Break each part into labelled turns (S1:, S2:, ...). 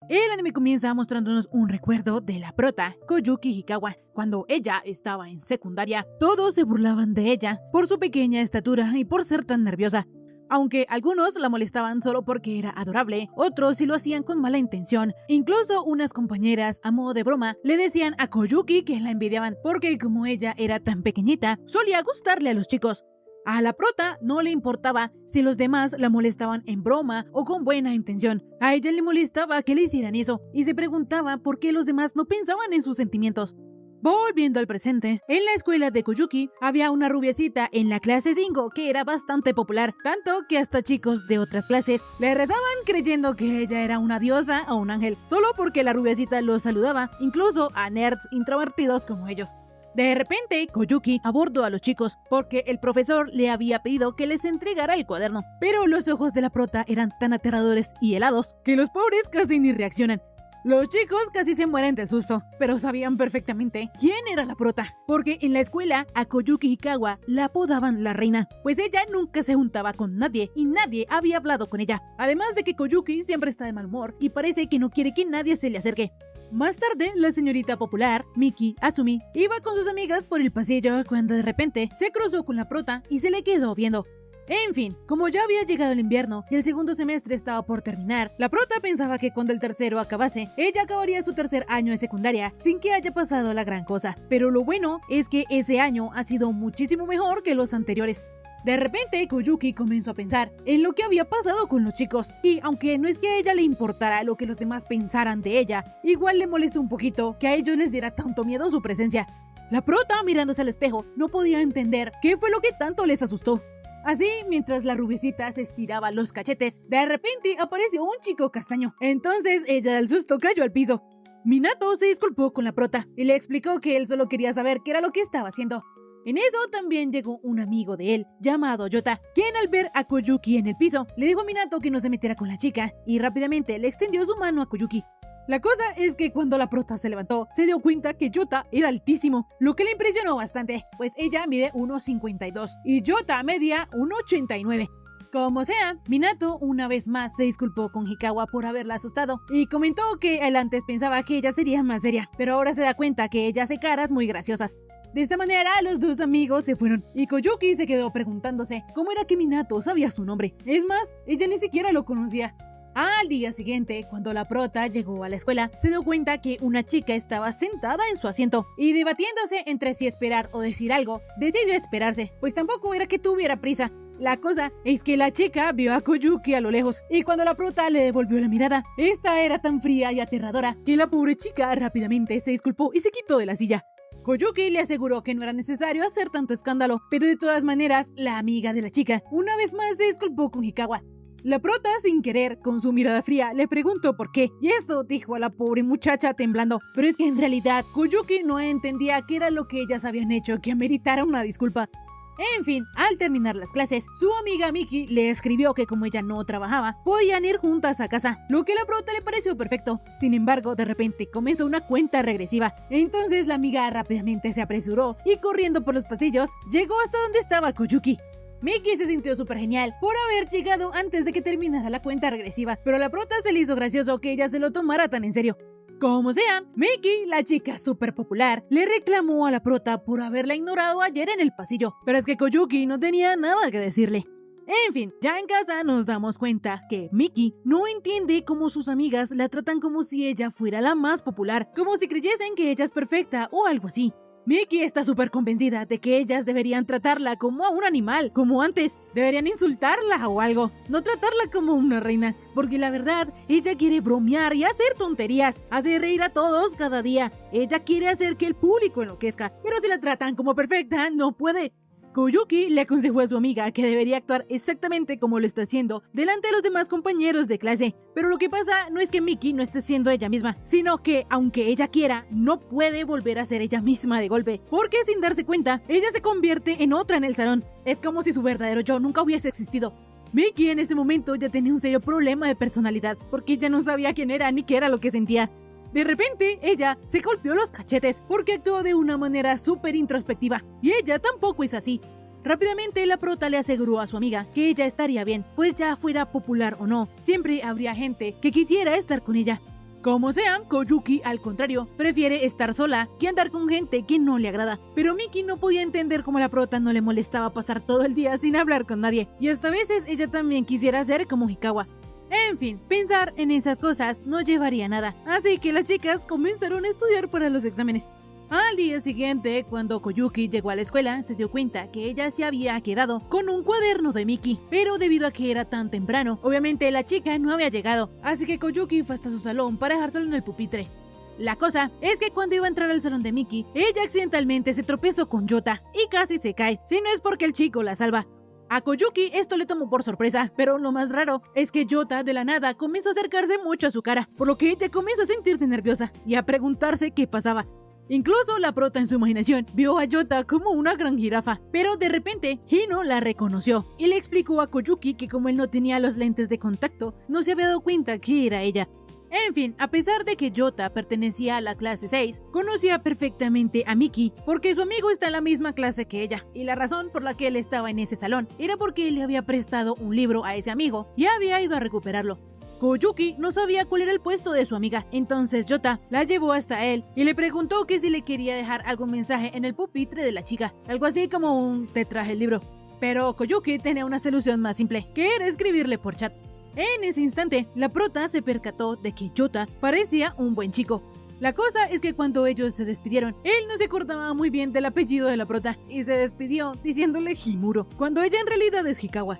S1: El anime comienza mostrándonos un recuerdo de la prota, Koyuki Hikawa. Cuando ella estaba en secundaria, todos se burlaban de ella por su pequeña estatura y por ser tan nerviosa. Aunque algunos la molestaban solo porque era adorable, otros sí lo hacían con mala intención. Incluso unas compañeras, a modo de broma, le decían a Koyuki que la envidiaban porque como ella era tan pequeñita, solía gustarle a los chicos. A la prota no le importaba si los demás la molestaban en broma o con buena intención. A ella le molestaba que le hicieran eso y se preguntaba por qué los demás no pensaban en sus sentimientos. Volviendo al presente, en la escuela de Koyuki había una rubiecita en la clase 5 que era bastante popular, tanto que hasta chicos de otras clases le rezaban creyendo que ella era una diosa o un ángel, solo porque la rubiecita los saludaba, incluso a nerds introvertidos como ellos. De repente, Koyuki abordó a los chicos porque el profesor le había pedido que les entregara el cuaderno. Pero los ojos de la prota eran tan aterradores y helados que los pobres casi ni reaccionan. Los chicos casi se mueren del susto, pero sabían perfectamente quién era la prota, porque en la escuela a Koyuki Hikawa la apodaban la reina, pues ella nunca se juntaba con nadie y nadie había hablado con ella. Además de que Koyuki siempre está de mal humor y parece que no quiere que nadie se le acerque. Más tarde, la señorita popular, Miki Azumi, iba con sus amigas por el pasillo cuando de repente se cruzó con la prota y se le quedó viendo. En fin, como ya había llegado el invierno y el segundo semestre estaba por terminar, la prota pensaba que cuando el tercero acabase, ella acabaría su tercer año de secundaria sin que haya pasado la gran cosa. Pero lo bueno es que ese año ha sido muchísimo mejor que los anteriores. De repente, Koyuki comenzó a pensar en lo que había pasado con los chicos, y aunque no es que a ella le importara lo que los demás pensaran de ella, igual le molestó un poquito que a ellos les diera tanto miedo su presencia. La prota, mirándose al espejo, no podía entender qué fue lo que tanto les asustó. Así, mientras la rubiecita se estiraba los cachetes, de repente apareció un chico castaño. Entonces ella del susto cayó al piso. Minato se disculpó con la prota y le explicó que él solo quería saber qué era lo que estaba haciendo. En eso también llegó un amigo de él, llamado Yota, quien al ver a Koyuki en el piso, le dijo a Minato que no se metiera con la chica y rápidamente le extendió su mano a Koyuki. La cosa es que cuando la prota se levantó, se dio cuenta que Yota era altísimo, lo que le impresionó bastante, pues ella mide 1,52 y Yota medía 1,89. Como sea, Minato una vez más se disculpó con Hikawa por haberla asustado y comentó que él antes pensaba que ella sería más seria, pero ahora se da cuenta que ella hace caras muy graciosas. De esta manera, los dos amigos se fueron y Koyuki se quedó preguntándose cómo era que Minato sabía su nombre. Es más, ella ni siquiera lo conocía. Al día siguiente, cuando la prota llegó a la escuela, se dio cuenta que una chica estaba sentada en su asiento y debatiéndose entre si esperar o decir algo, decidió esperarse, pues tampoco era que tuviera prisa. La cosa es que la chica vio a Koyuki a lo lejos y cuando la prota le devolvió la mirada, esta era tan fría y aterradora que la pobre chica rápidamente se disculpó y se quitó de la silla. Koyuki le aseguró que no era necesario hacer tanto escándalo, pero de todas maneras, la amiga de la chica una vez más se disculpó con Hikawa. La prota, sin querer, con su mirada fría, le preguntó por qué, y esto dijo a la pobre muchacha temblando. Pero es que en realidad, Koyuki no entendía qué era lo que ellas habían hecho que ameritara una disculpa. En fin, al terminar las clases, su amiga Miki le escribió que como ella no trabajaba, podían ir juntas a casa, lo que a la prota le pareció perfecto. Sin embargo, de repente comenzó una cuenta regresiva. Entonces la amiga rápidamente se apresuró y corriendo por los pasillos, llegó hasta donde estaba Koyuki. Miki se sintió súper genial por haber llegado antes de que terminara la cuenta regresiva, pero a la prota se le hizo gracioso que ella se lo tomara tan en serio. Como sea, Miki, la chica súper popular, le reclamó a la prota por haberla ignorado ayer en el pasillo, pero es que Koyuki no tenía nada que decirle. En fin, ya en casa nos damos cuenta que Miki no entiende cómo sus amigas la tratan como si ella fuera la más popular, como si creyesen que ella es perfecta o algo así. Miki está súper convencida de que ellas deberían tratarla como a un animal, como antes. Deberían insultarla o algo, no tratarla como una reina, porque la verdad, ella quiere bromear y hacer tonterías, hacer reír a todos cada día. Ella quiere hacer que el público enloquezca, pero si la tratan como perfecta, no puede. Koyuki le aconsejó a su amiga que debería actuar exactamente como lo está haciendo delante de los demás compañeros de clase. Pero lo que pasa no es que Miki no esté siendo ella misma, sino que, aunque ella quiera, no puede volver a ser ella misma de golpe, porque sin darse cuenta, ella se convierte en otra en el salón. Es como si su verdadero yo nunca hubiese existido. Miki en este momento ya tenía un serio problema de personalidad, porque ella no sabía quién era ni qué era lo que sentía. De repente, ella se golpeó los cachetes porque actuó de una manera súper introspectiva, y ella tampoco es así. Rápidamente, la prota le aseguró a su amiga que ella estaría bien, pues ya fuera popular o no, siempre habría gente que quisiera estar con ella. Como sea, Koyuki, al contrario, prefiere estar sola que andar con gente que no le agrada. Pero Miki no podía entender cómo a la prota no le molestaba pasar todo el día sin hablar con nadie, y hasta a veces ella también quisiera ser como Hikawa. En fin, pensar en esas cosas no llevaría a nada, así que las chicas comenzaron a estudiar para los exámenes. Al día siguiente, cuando Koyuki llegó a la escuela, se dio cuenta que ella se había quedado con un cuaderno de Miki, pero debido a que era tan temprano, obviamente la chica no había llegado, así que Koyuki fue hasta su salón para dejárselo en el pupitre. La cosa es que cuando iba a entrar al salón de Miki, ella accidentalmente se tropezó con Yota y casi se cae, si no es porque el chico la salva. A Koyuki esto le tomó por sorpresa, pero lo más raro es que Yota de la nada comenzó a acercarse mucho a su cara, por lo que ella comenzó a sentirse nerviosa y a preguntarse qué pasaba. Incluso la prota en su imaginación vio a Yota como una gran jirafa, pero de repente Hino la reconoció y le explicó a Koyuki que como él no tenía los lentes de contacto, no se había dado cuenta que era ella. En fin, a pesar de que Yota pertenecía a la clase 6, conocía perfectamente a Miki porque su amigo está en la misma clase que ella, y la razón por la que él estaba en ese salón era porque él le había prestado un libro a ese amigo y había ido a recuperarlo. Koyuki no sabía cuál era el puesto de su amiga, entonces Yota la llevó hasta él y le preguntó que si le quería dejar algún mensaje en el pupitre de la chica, algo así como un "te traje el libro". Pero Koyuki tenía una solución más simple, que era escribirle por chat. En ese instante, la prota se percató de que Yota parecía un buen chico. La cosa es que cuando ellos se despidieron, él no se acordaba muy bien del apellido de la prota y se despidió diciéndole Himuro, cuando ella en realidad es Hikawa.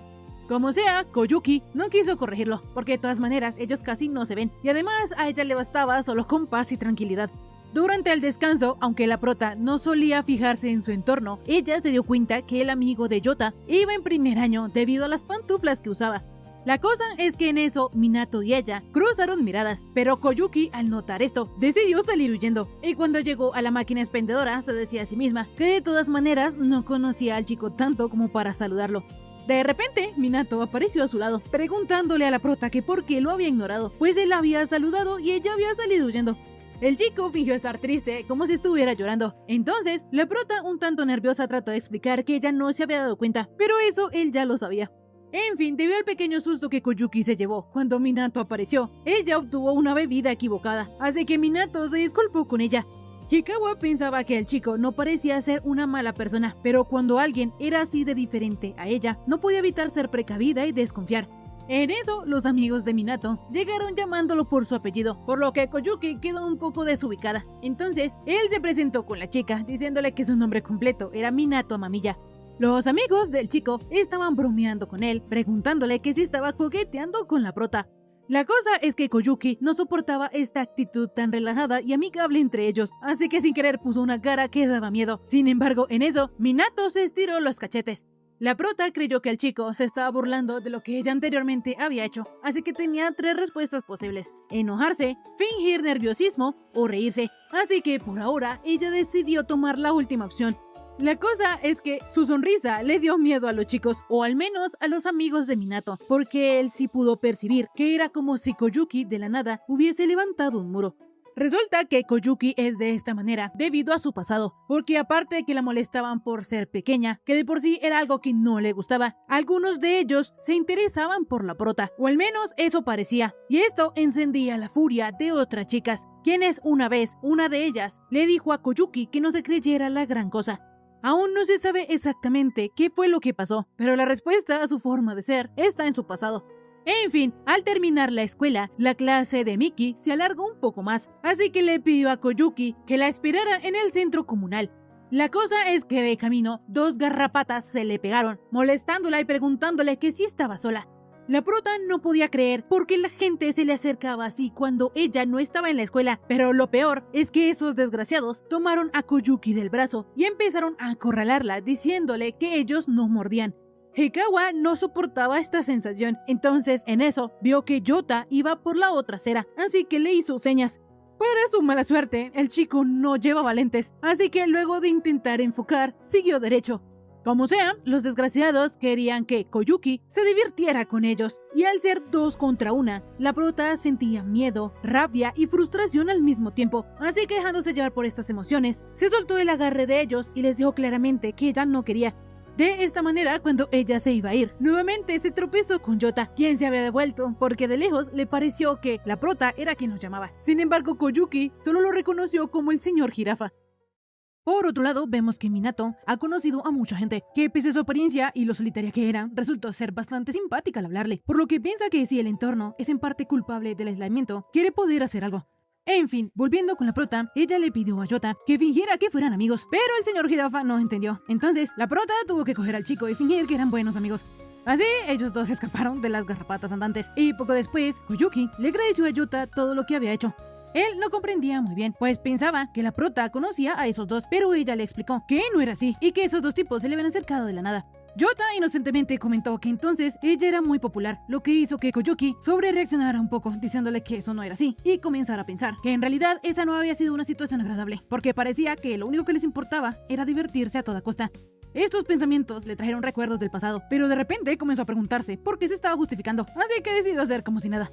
S1: Como sea, Koyuki no quiso corregirlo, porque de todas maneras ellos casi no se ven, y además a ella le bastaba solo con paz y tranquilidad. Durante el descanso, aunque la prota no solía fijarse en su entorno, ella se dio cuenta que el amigo de Yota iba en primer año debido a las pantuflas que usaba. La cosa es que en eso Minato y ella cruzaron miradas, pero Koyuki al notar esto decidió salir huyendo, y cuando llegó a la máquina expendedora se decía a sí misma que de todas maneras no conocía al chico tanto como para saludarlo. De repente, Minato apareció a su lado, preguntándole a la prota que por qué lo había ignorado, pues él la había saludado y ella había salido huyendo. El chico fingió estar triste, como si estuviera llorando. Entonces, la prota, un tanto nerviosa, trató de explicar que ella no se había dado cuenta, pero eso él ya lo sabía. En fin, debido al pequeño susto que Koyuki se llevó cuando Minato apareció, ella obtuvo una bebida equivocada, así que Minato se disculpó con ella. Hikawa pensaba que el chico no parecía ser una mala persona, pero cuando alguien era así de diferente a ella, no podía evitar ser precavida y desconfiar. En eso, los amigos de Minato llegaron llamándolo por su apellido, por lo que Koyuki quedó un poco desubicada. Entonces, él se presentó con la chica, diciéndole que su nombre completo era Minato Amamiya. Los amigos del chico estaban bromeando con él, preguntándole que si estaba coqueteando con la prota. La cosa es que Koyuki no soportaba esta actitud tan relajada y amigable entre ellos, así que sin querer puso una cara que daba miedo. Sin embargo, en eso, Minato se estiró los cachetes. La prota creyó que el chico se estaba burlando de lo que ella anteriormente había hecho, así que tenía 3 respuestas posibles: enojarse, fingir nerviosismo o reírse. Así que por ahora ella decidió tomar la última opción. La cosa es que su sonrisa le dio miedo a los chicos, o al menos a los amigos de Minato, porque él sí pudo percibir que era como si Koyuki de la nada hubiese levantado un muro. Resulta que Koyuki es de esta manera debido a su pasado, porque aparte de que la molestaban por ser pequeña, que de por sí era algo que no le gustaba, algunos de ellos se interesaban por la prota, o al menos eso parecía, y esto encendía la furia de otras chicas, quienes una vez, una de ellas, le dijo a Koyuki que no se creyera la gran cosa. Aún no se sabe exactamente qué fue lo que pasó, pero la respuesta a su forma de ser está en su pasado. En fin, al terminar la escuela, la clase de Miki se alargó un poco más, así que le pidió a Koyuki que la esperara en el centro comunal. La cosa es que de camino, 2 garrapatas se le pegaron, molestándola y preguntándole que si estaba sola. La prota no podía creer por qué la gente se le acercaba así cuando ella no estaba en la escuela, pero lo peor es que esos desgraciados tomaron a Koyuki del brazo y empezaron a acorralarla diciéndole que ellos no mordían. Hikawa no soportaba esta sensación, entonces en eso vio que Yota iba por la otra acera, así que le hizo señas. Para su mala suerte, el chico no llevaba lentes, así que luego de intentar enfocar, siguió derecho. Como sea, los desgraciados querían que Koyuki se divirtiera con ellos, y al ser 2 contra 1, la prota sentía miedo, rabia y frustración al mismo tiempo, así que dejándose llevar por estas emociones, se soltó el agarre de ellos y les dijo claramente que ella no quería. De esta manera, cuando ella se iba a ir, nuevamente se tropezó con Yota, quien se había devuelto, porque de lejos le pareció que la prota era quien los llamaba. Sin embargo, Koyuki solo lo reconoció como el señor Jirafa. Por otro lado, vemos que Minato ha conocido a mucha gente, que pese a su apariencia y lo solitaria que era, resultó ser bastante simpática al hablarle, por lo que piensa que si el entorno es en parte culpable del aislamiento, quiere poder hacer algo. En fin, volviendo con la prota, ella le pidió a Yota que fingiera que fueran amigos, pero el señor Jirafa no entendió. Entonces, la prota tuvo que coger al chico y fingir que eran buenos amigos. Así, ellos dos escaparon de las garrapatas andantes, y poco después, Koyuki le agradeció a Yota todo lo que había hecho. Él no comprendía muy bien, pues pensaba que la prota conocía a esos dos, pero ella le explicó que no era así y que esos dos tipos se le habían acercado de la nada. Yota inocentemente comentó que entonces ella era muy popular, lo que hizo que Koyuki sobrereaccionara un poco, diciéndole que eso no era así, y comenzara a pensar que en realidad esa no había sido una situación agradable, porque parecía que lo único que les importaba era divertirse a toda costa. Estos pensamientos le trajeron recuerdos del pasado, pero de repente comenzó a preguntarse por qué se estaba justificando, así que decidió hacer como si nada.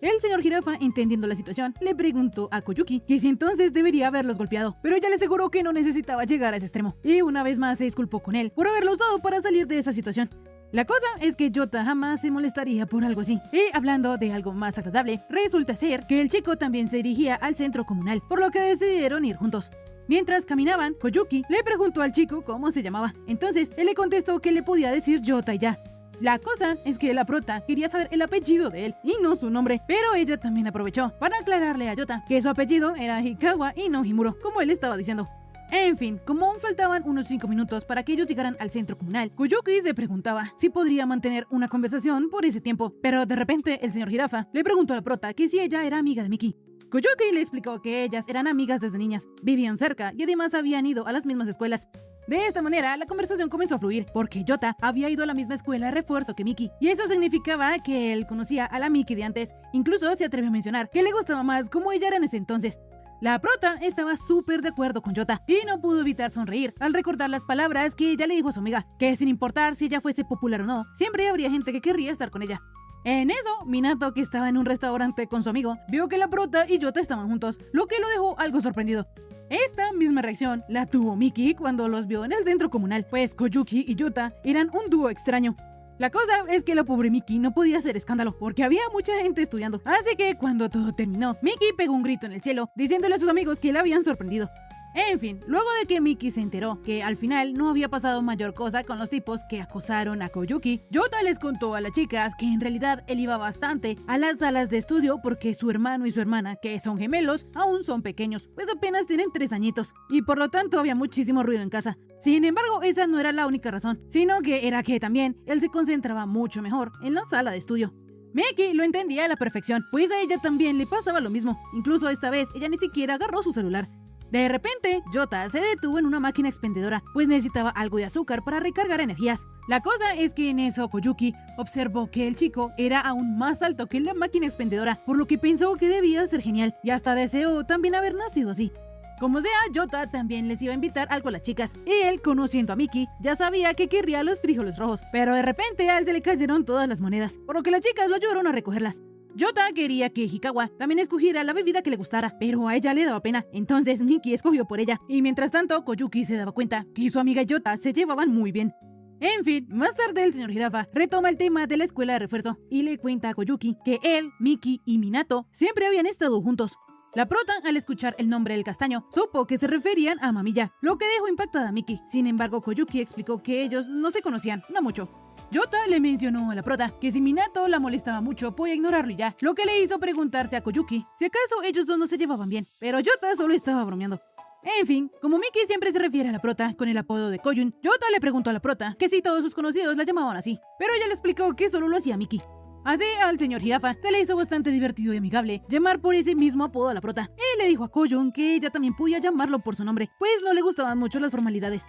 S1: El señor Jirafa, entendiendo la situación, le preguntó a Koyuki que si entonces debería haberlos golpeado, pero ella le aseguró que no necesitaba llegar a ese extremo, y una vez más se disculpó con él por haberlo usado para salir de esa situación. La cosa es que Yota jamás se molestaría por algo así. Y hablando de algo más agradable, resulta ser que el chico también se dirigía al centro comunal, por lo que decidieron ir juntos. Mientras caminaban, Koyuki le preguntó al chico cómo se llamaba. Entonces, él le contestó que le podía decir Yota y ya. La cosa es que la prota quería saber el apellido de él y no su nombre, pero ella también aprovechó para aclararle a Yota que su apellido era Hikawa y no Himuro, como él estaba diciendo. En fin, como aún faltaban unos 5 minutos para que ellos llegaran al centro comunal, Koyuki se preguntaba si podría mantener una conversación por ese tiempo, pero de repente el señor Jirafa le preguntó a la prota que si ella era amiga de Miki. Koyuki le explicó que ellas eran amigas desde niñas, vivían cerca y además habían ido a las mismas escuelas. De esta manera, la conversación comenzó a fluir, porque Yota había ido a la misma escuela de refuerzo que Miki, y eso significaba que él conocía a la Miki de antes. Incluso se atrevió a mencionar que le gustaba más como ella era en ese entonces. La prota estaba súper de acuerdo con Yota, y no pudo evitar sonreír al recordar las palabras que ella le dijo a su amiga, que sin importar si ella fuese popular o no, siempre habría gente que querría estar con ella. En eso, Minato, que estaba en un restaurante con su amigo, vio que la prota y Yota estaban juntos, lo que lo dejó algo sorprendido. Esta misma reacción la tuvo Miki cuando los vio en el centro comunal, pues Koyuki y Yota eran un dúo extraño. La cosa es que la pobre Miki no podía hacer escándalo, porque había mucha gente estudiando. Así que cuando todo terminó, Miki pegó un grito en el cielo, diciéndole a sus amigos que la habían sorprendido. En fin, luego de que Miki se enteró que al final no había pasado mayor cosa con los tipos que acosaron a Koyuki, Yota les contó a las chicas que en realidad él iba bastante a las salas de estudio porque su hermano y su hermana, que son gemelos, aún son pequeños, pues apenas tienen 3 añitos, y por lo tanto había muchísimo ruido en casa. Sin embargo, esa no era la única razón, sino que era que también él se concentraba mucho mejor en la sala de estudio. Miki lo entendía a la perfección, pues a ella también le pasaba lo mismo, incluso esta vez ella ni siquiera agarró su celular. De repente, Yota se detuvo en una máquina expendedora, pues necesitaba algo de azúcar para recargar energías. La cosa es que en eso Koyuki observó que el chico era aún más alto que la máquina expendedora, por lo que pensó que debía ser genial, y hasta deseó también haber nacido así. Como sea, Yota también les iba a invitar algo a las chicas, y él, conociendo a Miki, ya sabía que querría los frijoles rojos, pero de repente a él se le cayeron todas las monedas, por lo que las chicas lo ayudaron a recogerlas. Yota quería que Hikawa también escogiera la bebida que le gustara, pero a ella le daba pena, entonces Miki escogió por ella, y mientras tanto Koyuki se daba cuenta que su amiga Yota se llevaban muy bien. En fin, más tarde el señor Jirafa retoma el tema de la escuela de refuerzo y le cuenta a Koyuki que él, Miki y Minato siempre habían estado juntos. La prota, al escuchar el nombre del castaño, supo que se referían a Mamilla, lo que dejó impactada a Miki. Sin embargo, Koyuki explicó que ellos no se conocían, no mucho. Yota le mencionó a la prota que si Minato la molestaba mucho podía ignorarlo y ya, lo que le hizo preguntarse a Koyuki si acaso ellos dos no se llevaban bien, pero Yota solo estaba bromeando. En fin, como Miki siempre se refiere a la prota con el apodo de Koyun, Yota le preguntó a la prota que si todos sus conocidos la llamaban así, pero ella le explicó que solo lo hacía Miki. Así al señor Jirafa se le hizo bastante divertido y amigable llamar por ese mismo apodo a la prota, y le dijo a Koyun que ella también podía llamarlo por su nombre, pues no le gustaban mucho las formalidades.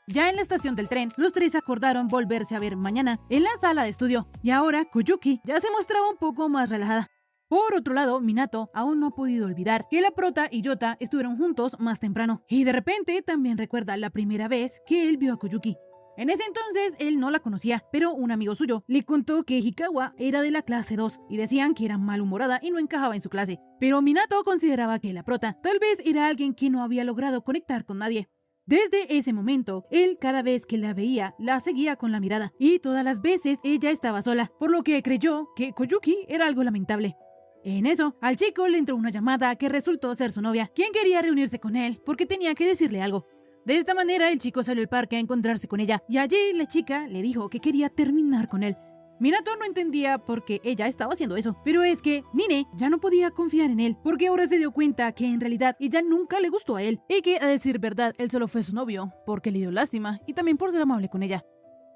S1: Ya en la estación del tren, los tres acordaron volverse a ver mañana en la sala de estudio, y ahora Koyuki ya se mostraba un poco más relajada. Por otro lado, Minato aún no ha podido olvidar que la prota y Yota estuvieron juntos más temprano, y de repente también recuerda la primera vez que él vio a Koyuki. En ese entonces él no la conocía, pero un amigo suyo le contó que Hikawa era de la clase 2 y decían que era malhumorada y no encajaba en su clase, pero Minato consideraba que la prota tal vez era alguien que no había logrado conectar con nadie. Desde ese momento, él cada vez que la veía, la seguía con la mirada, y todas las veces ella estaba sola, por lo que creyó que Koyuki era algo lamentable. En eso, al chico le entró una llamada que resultó ser su novia, quien quería reunirse con él porque tenía que decirle algo. De esta manera, el chico salió al parque a encontrarse con ella, y allí la chica le dijo que quería terminar con él. Minato no entendía por qué ella estaba haciendo eso, pero es que Nine ya no podía confiar en él, porque ahora se dio cuenta que en realidad ella nunca le gustó a él, y que a decir verdad, él solo fue su novio, porque le dio lástima, y también por ser amable con ella.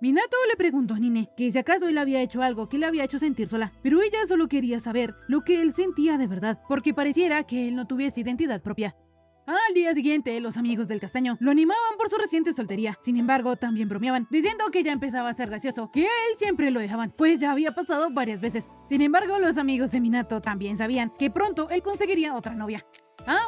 S1: Minato le preguntó a Nine que si acaso él había hecho algo que le había hecho sentir sola, pero ella solo quería saber lo que él sentía de verdad, porque pareciera que él no tuviese identidad propia. Al día siguiente, los amigos del castaño lo animaban por su reciente soltería. Sin embargo, también bromeaban, diciendo que ya empezaba a ser gracioso, que a él siempre lo dejaban, pues ya había pasado varias veces. Sin embargo, los amigos de Minato también sabían que pronto él conseguiría otra novia.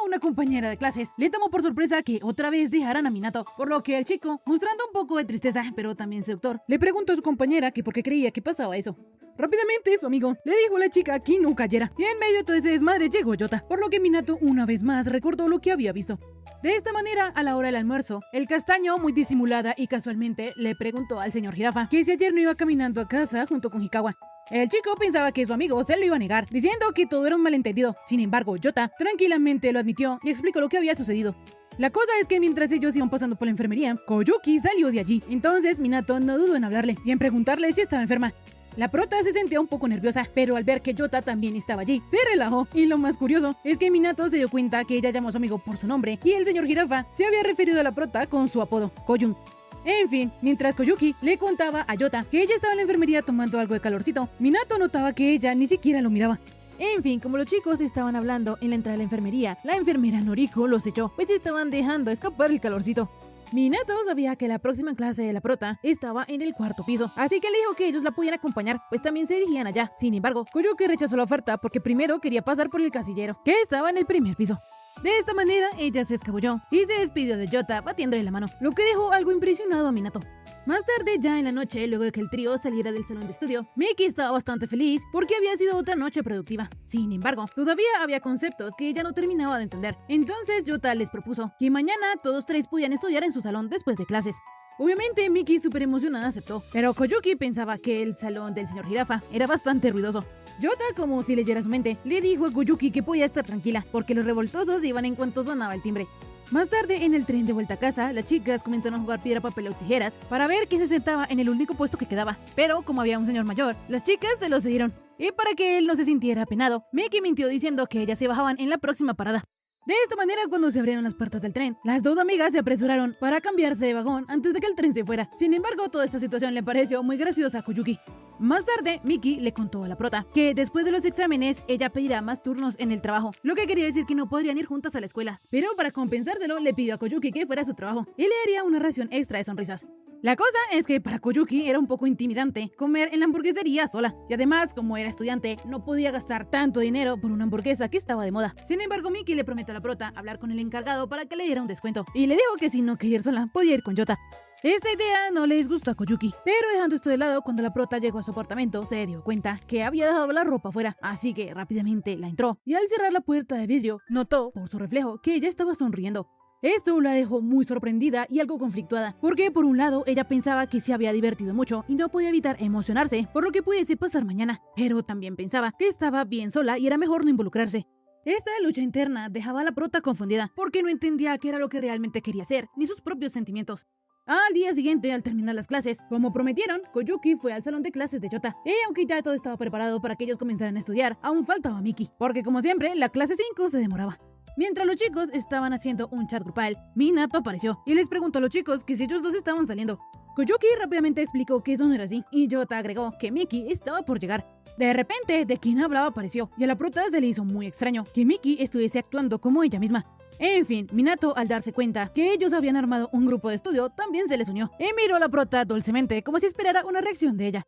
S1: Una compañera de clases le tomó por sorpresa que otra vez dejaran a Minato, por lo que el chico, mostrando un poco de tristeza, pero también seductor, le preguntó a su compañera que por qué creía que pasaba eso. Rápidamente su amigo le dijo a la chica que no cayera, y en medio de todo ese desmadre llegó Yota, por lo que Minato una vez más recordó lo que había visto. De esta manera, a la hora del almuerzo, el castaño, muy disimulada y casualmente, le preguntó al señor Jirafa que si ayer no iba caminando a casa junto con Hikawa. El chico pensaba que su amigo se lo iba a negar, diciendo que todo era un malentendido. Sin embargo, Yota tranquilamente lo admitió y explicó lo que había sucedido. La cosa es que mientras ellos iban pasando por la enfermería, Koyuki salió de allí. Entonces Minato no dudó en hablarle y en preguntarle si estaba enferma. La prota se sentía un poco nerviosa, pero al ver que Yota también estaba allí, se relajó. Y lo más curioso es que Minato se dio cuenta que ella llamó a su amigo por su nombre y el señor Jirafa se había referido a la prota con su apodo, Koyun. En fin, mientras Koyuki le contaba a Yota que ella estaba en la enfermería tomando algo de calorcito, Minato notaba que ella ni siquiera lo miraba. En fin, como los chicos estaban hablando en la entrada de la enfermería, la enfermera Noriko los echó, pues estaban dejando escapar el calorcito. Minato sabía que la próxima clase de la prota estaba en el 4º piso, así que le dijo que ellos la podían acompañar, pues también se dirigían allá. Sin embargo, Koyuki rechazó la oferta porque primero quería pasar por el casillero, que estaba en el 1er piso. De esta manera, ella se escabulló y se despidió de Yota batiéndole la mano, lo que dejó algo impresionado a Minato. Más tarde, ya en la noche, luego de que el trío saliera del salón de estudio, Miki estaba bastante feliz porque había sido otra noche productiva. Sin embargo, todavía había conceptos que ella no terminaba de entender. Entonces, Yota les propuso que mañana todos 3 podían estudiar en su salón después de clases. Obviamente, Miki, súper emocionada, aceptó, pero Koyuki pensaba que el salón del señor Jirafa era bastante ruidoso. Yota, como si leyera su mente, le dijo a Koyuki que podía estar tranquila, porque los revoltosos iban en cuanto sonaba el timbre. Más tarde, en el tren de vuelta a casa, las chicas comenzaron a jugar piedra, papel o tijeras para ver quién se sentaba en el único puesto que quedaba. Pero, como había un señor mayor, las chicas se lo cedieron. Y para que él no se sintiera apenado, Miki mintió diciendo que ellas se bajaban en la próxima parada. De esta manera, cuando se abrieron las puertas del tren, las dos amigas se apresuraron para cambiarse de vagón antes de que el tren se fuera. Sin embargo, toda esta situación le pareció muy graciosa a Koyuki. Más tarde, Miki le contó a la prota que después de los exámenes, ella pedirá más turnos en el trabajo, lo que quería decir que no podrían ir juntas a la escuela. Pero para compensárselo, le pidió a Koyuki que fuera a su trabajo y le haría una ración extra de sonrisas. La cosa es que para Koyuki era un poco intimidante comer en la hamburguesería sola, y además, como era estudiante, no podía gastar tanto dinero por una hamburguesa que estaba de moda. Sin embargo, Miki le prometió a la prota hablar con el encargado para que le diera un descuento, y le dijo que si no quería ir sola, podía ir con Yota. Esta idea no le disgustó a Koyuki, pero dejando esto de lado, cuando la prota llegó a su apartamento, se dio cuenta que había dejado la ropa afuera, así que rápidamente la entró, y al cerrar la puerta de vidrio, notó, por su reflejo, que ella estaba sonriendo. Esto la dejó muy sorprendida y algo conflictuada, porque por un lado ella pensaba que se había divertido mucho y no podía evitar emocionarse por lo que pudiese pasar mañana, pero también pensaba que estaba bien sola y era mejor no involucrarse. Esta lucha interna dejaba a la prota confundida, porque no entendía qué era lo que realmente quería hacer, ni sus propios sentimientos. Al día siguiente, al terminar las clases, como prometieron, Koyuki fue al salón de clases de Yota. Y aunque ya todo estaba preparado para que ellos comenzaran a estudiar, aún faltaba Miki, porque como siempre, la clase 5 se demoraba. Mientras los chicos estaban haciendo un chat grupal, Minato apareció y les preguntó a los chicos que si ellos dos estaban saliendo. Koyuki rápidamente explicó que eso no era así, y Yota agregó que Miki estaba por llegar. De repente, de quien hablaba apareció, y a la prota se le hizo muy extraño que Miki estuviese actuando como ella misma. En fin, Minato, al darse cuenta que ellos habían armado un grupo de estudio, también se les unió, y miró a la prota dulcemente como si esperara una reacción de ella.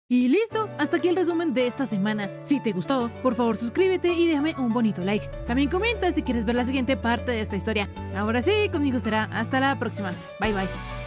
S1: Y listo, hasta aquí el resumen de esta semana. Si te gustó, por favor suscríbete y déjame un bonito like. También comenta si quieres ver la siguiente parte de esta historia. Ahora sí, conmigo será hasta la próxima. Bye bye.